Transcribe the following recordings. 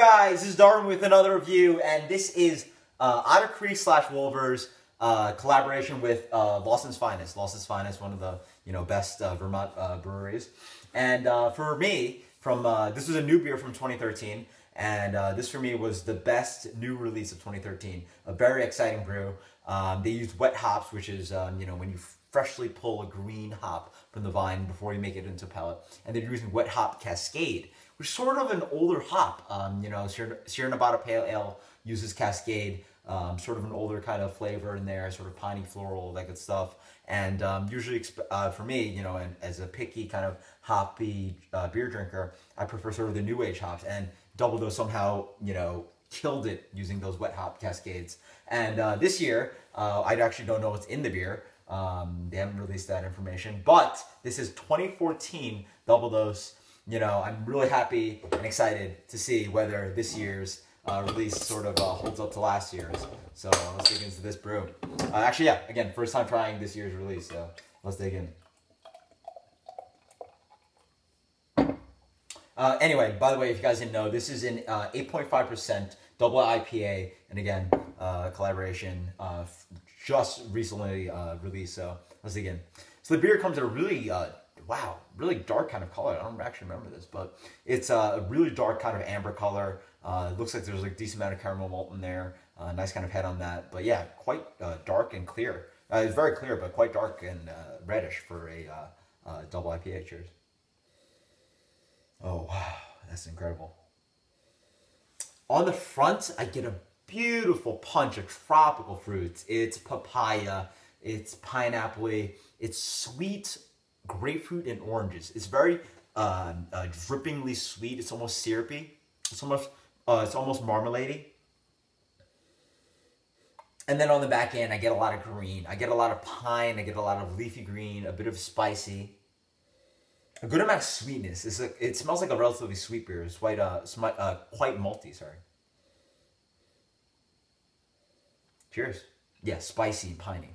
guys, this is Darwin with another review, and this is Otter Creek / Wolvers collaboration with Lawson's Finest. Lawson's Finest, one of the best Vermont breweries. And for me, this was a new beer from 2013, and this for me was the best new release of 2013. A very exciting brew. They used wet hops, which is when you freshly pull a green hop from the vine before you make it into a pellet, and they're using wet hop Cascade, which is sort of an older hop. Sierra Nevada Pale Ale uses Cascade, sort of an older kind of flavor in there, sort of piney floral, that good stuff. And usually for me, and as a picky kind of hoppy beer drinker, I prefer sort of the new age hops, and Double Dose somehow, killed it using those wet hop Cascades. And this year, I actually don't know what's in the beer. They haven't released that information, but this is 2014 Double Dose. I'm really happy and excited to see whether this year's release sort of holds up to last year's. So let's dig into this brew. Actually, yeah, again, first time trying this year's release, so let's dig in. Anyway, by the way, if you guys didn't know, this is an 8.5% double IPA, and again, collaboration just recently released, so let's dig in. So the beer comes in a really, wow, really dark kind of color. I don't actually remember this, but it's a really dark kind of amber color. It looks like there's like a decent amount of caramel malt in there. Nice kind of head on that, but yeah, quite dark and clear. It's very clear, but quite dark and reddish for a double IPA. Cheers. Oh, wow, that's incredible. On the front, I get a beautiful punch of tropical fruits. It's papaya, it's pineapple, it's sweet grapefruit and oranges. It's very drippingly sweet. It's almost syrupy. It's almost marmalade-y. And then on the back end, I get a lot of green. I get a lot of pine. I get a lot of leafy green, a bit of spicy. A good amount of sweetness. It smells like a relatively sweet beer. It's quite malty, sorry. Cheers. Yeah, spicy and piney.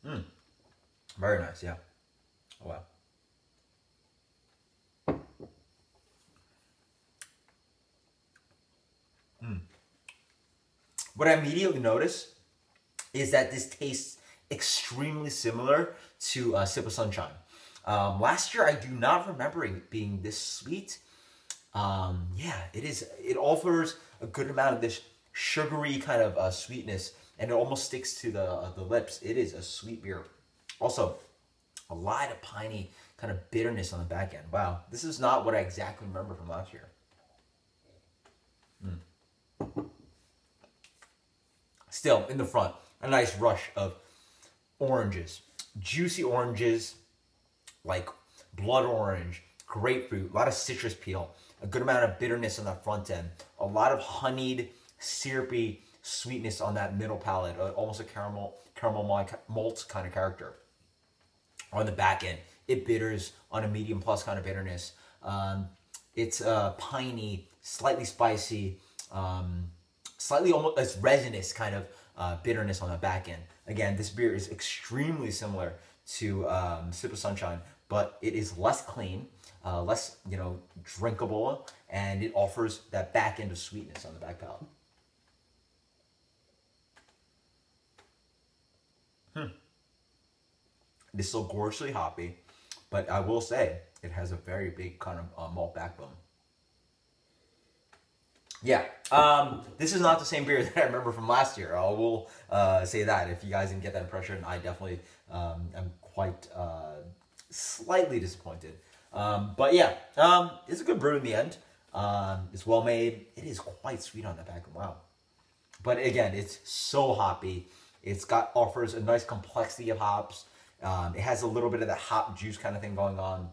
Cheers. Very nice, yeah. Oh, wow. What I immediately notice is that this tastes extremely similar to Sip of Sunshine. Last year, I do not remember it being this sweet. Yeah, it is. It offers a good amount of this sugary kind of sweetness, and it almost sticks to the lips. It is a sweet beer. Also, a lot of piney kind of bitterness on the back end. Wow, this is not what I exactly remember from last year. Still, in the front, a nice rush of oranges. Juicy oranges, like blood orange, grapefruit, a lot of citrus peel, a good amount of bitterness on that front end, a lot of honeyed, syrupy sweetness on that middle palate, almost a caramel malt kind of character. On the back end, it bitters on a medium plus kind of bitterness. It's piney, slightly spicy, slightly almost as resinous kind of bitterness on the back end. Again, this beer is extremely similar to Sip of Sunshine, but it is less clean, less drinkable, and it offers that back end of sweetness on the back palate. It is so gorgeously hoppy, but I will say it has a very big kind of malt backbone. Yeah, this is not the same beer that I remember from last year. I will say that. If you guys didn't get that impression, I definitely am quite slightly disappointed. But yeah, it's a good brew in the end. It's well made. It is quite sweet on the back. Wow. But again, it's so hoppy. Offers a nice complexity of hops. It has a little bit of the hop juice kind of thing going on.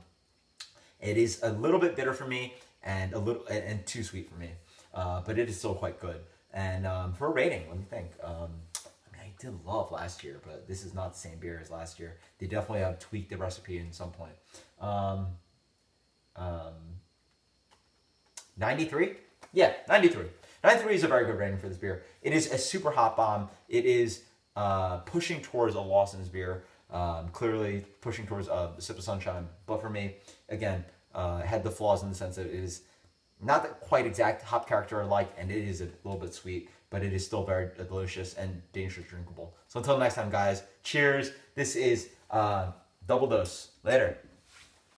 It is a little bit bitter for me and and too sweet for me. But it is still quite good. And for a rating, let me think. I mean, I did love last year, but this is not the same beer as last year. They definitely have tweaked the recipe in some point. 93? Yeah, 93. 93 is a very good rating for this beer. It is a super hop bomb. It is pushing towards a Lawson's beer. Clearly pushing towards a sip of sunshine. But for me, again, had the flaws in the sense that it is not the quite exact hop character I like, and it is a little bit sweet, but it is still very delicious and dangerous drinkable. So until next time, guys, cheers. This is Double Dose. Later.